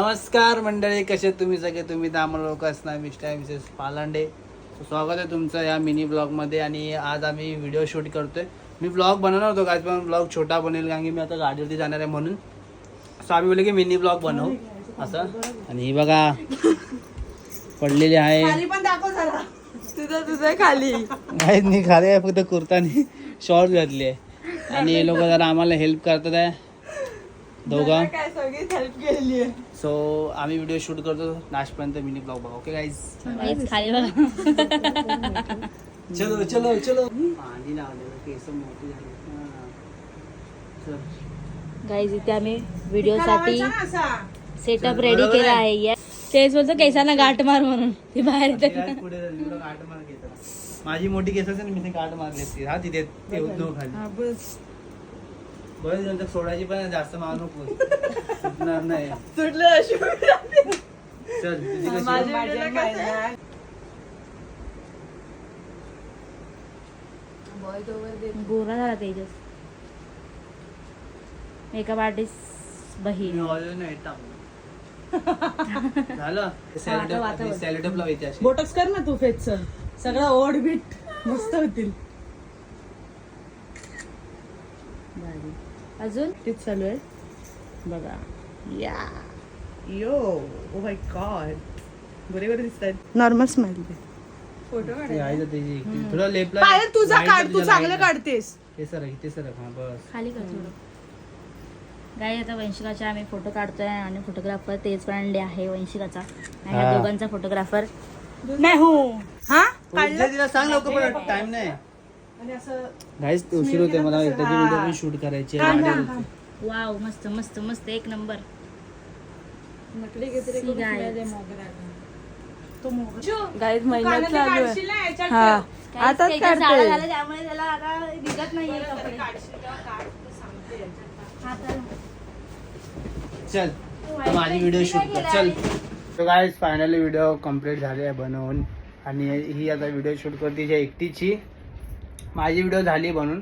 नमस्कार मंडळी, कसे तुम्ही सगळे? तुम्ही तर आम्हाला लोक असणार मिस्टर मिसेस पालांडे. स्वागत आहे तुमचं या मिनी ब्लॉगमध्ये. आणि आज आम्ही व्हिडिओ शूट करतोय. मी ब्लॉग बनवणार होतो काय, पण ब्लॉग छोटा बनेल कारण की मी आता गाडीवरती जाणार आहे म्हणून. सो आम्ही बोलले की मिनी ब्लॉग बनवू असं. आणि ही बघा पडलेली आहे खाली पण दाखव जरा. तुझं खाली नाही खाली आहे, फक्त कुर्तानी शॉर्ट घातली आहे. आणि हे लोक जरा आम्हाला हेल्प करतात आहे दोघं. काय सगळीच हेल्प केली आहे. सो आम्ही व्हिडिओ शूट करतो लास्टपर्यंत मिनी ब्लॉग बघा. ओके गाईज, चलो चलो चलो. पाणी लावलेलं, केस मोठी झाली. गाईज इथे आम्ही व्हिडिओ साठी सेटअप रेडी केला आहे. तेच बोलतो केसांना गाठ मार म्हणून ती बाहेर येते. पुढे गाठ मार घेतात. माझी मोठी केस असेल मी ते गाठ मारली असती. हा तिथे ते उद्योग खाली बरेच नंतर सोडायची पण जास्त मार नको, सुटणार नाही. सुटलं चल तुझी कशी? गोरा झाला तेजस. मेकअप आर्टिस्ट बहीण. मी ऑइल नाही टाकलं. झालं सॅलेडप लावायची अशी. बोटक्स कर ना तू फेसचं. सगळं ओढ बीट मस्त होतील. अजून तेच चालू आहे बघा. या यो ओ माय गॉड, बरे बरे दिसत आहेत. नॉर्मल स्माइल दे. फोटो ते आहे ना त्याची थोडं लेपला. पायल तुझा काढ, तू चांगलं काढतेस. ते सर हा बस खाली कर थोडं. गाई आता वंशिकाचे आम्ही फोटो काढतोय आणि फोटोग्राफर तेज पांडे आहे वंशिकाचा. आणि या दोघांचा फोटोग्राफर नाही हो. हा तिला सांग लवकर, पण टाइम नाही. आणि असं गाईस उशीर होते मला. त्याची व्हिडिओ पण शूट करायची आहे. वाव, मस्त मस्त मस्त, एक नंबर. नकली घेतले सी गाय. गाईज मेहनत चालू आहे. हा आता त्याला काढते. त्यामुळे त्याला आता दिसत नाहीये कपडे. हा, चल तर माझी व्हिडिओ शूट कर. चल तर गाईस फायनली व्हिडिओ कम्प्लीट झाली आहे बनवून. आणि ही आता व्हिडिओ शूट करते जी एकटीची. माझी व्हिडिओ झाली बनवून,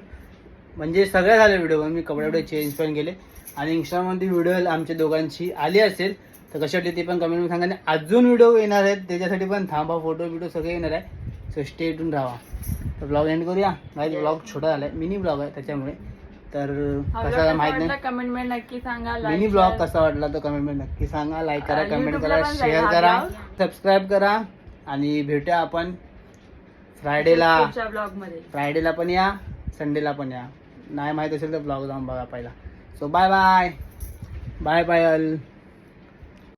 म्हणजे सगळ्या झाल्या व्हिडिओ बनवून. मी कपडे चेंज पण केले. आणि इंस्टामध्ये व्हिडिओ आमच्या दोघांची आली असेल तर कशी वाटली ते पण कमेंटमध्ये सांगा. आणि अजून व्हिडिओ येणार आहेत त्याच्यासाठी पण थांबा, फोटो व्हिडिओ सगळे येणार आहे. सो स्टे ट्यून राहा. तर ब्लॉग एंड करूया. गाईज ब्लॉग छोटा झाला आहे, मिनी ब्लॉग आहे त्याच्यामुळे. तर कसा माहित नाही, कमेंट नक्की सांगा. मिनी ब्लॉग कसा वाटला तो कमेंटमध्ये नक्की सांगा. लाईक करा, कमेंट करा, शेअर करा, सबस्क्राईब करा. आणि भेटूया आपण फ्रायडेला पण या, संडेला पण या. नाही माहित असेल तर ब्लॉग जाऊन बघा पहिला. सो बाय बाय बाय पायल.